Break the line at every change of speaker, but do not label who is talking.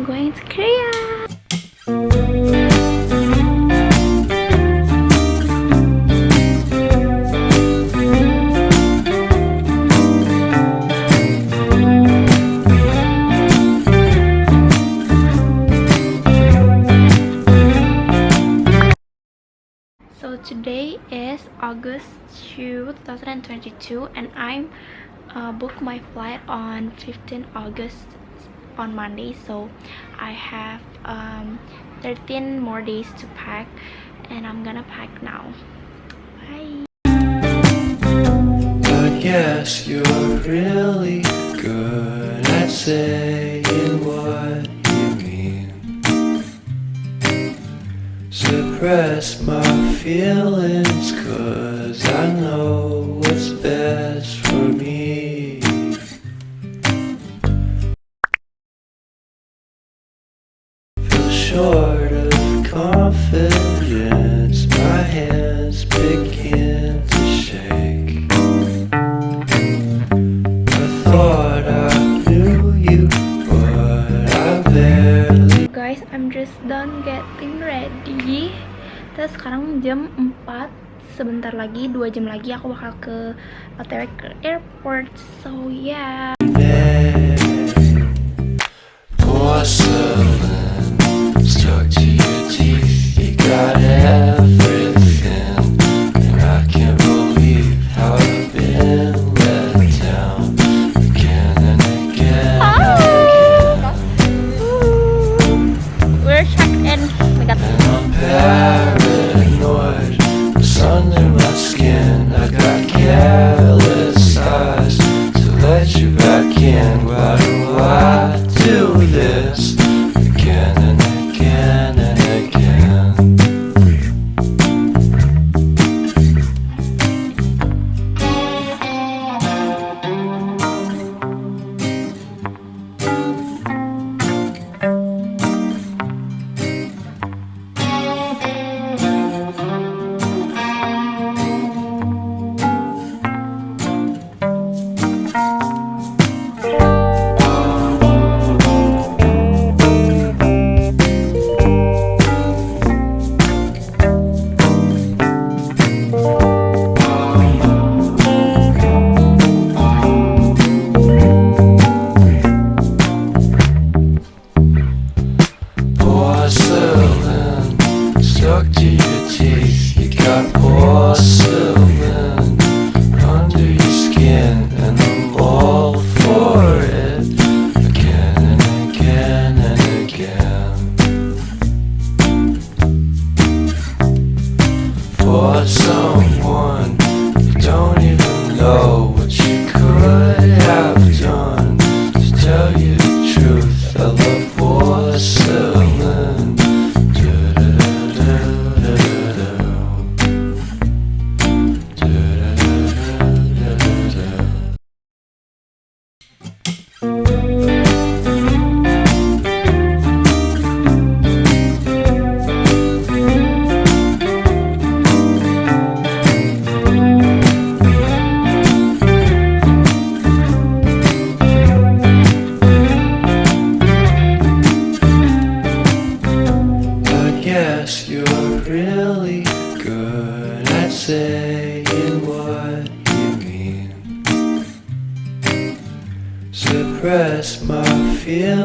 going to Korea. So today is August 2, 2022 and I'm booked my flight on 15 August on Monday, so I have 13 more days to pack and I'm gonna pack now. Bye.
I guess you're really good at saying what you mean. Suppress my feelings, 'cause I know what's best for me. Feel short of confidence, my hands begin to shake. I thought I knew you, but I barely.
Guys, I'm just done getting ready. Terus sekarang jam 4, sebentar lagi 2 jam lagi aku bakal ke OTW ke airport. So yeah.
Porcelain stuck to your teeth, you got everything, and I can't believe how I've been let down again and again and again.
We're checked in. We got
And I'm paranoid, what's under my skin? I got careless eyes to let you back in. Why do I do this again and again and again? Porcelain stuck to your teeth, you got porcelain under your skin, and I'm all for it again and again and again. For someone you don't even know what you could have done. To tell you the truth, I love porcelain. Guess you're really good at saying what you mean. Suppress my feelings.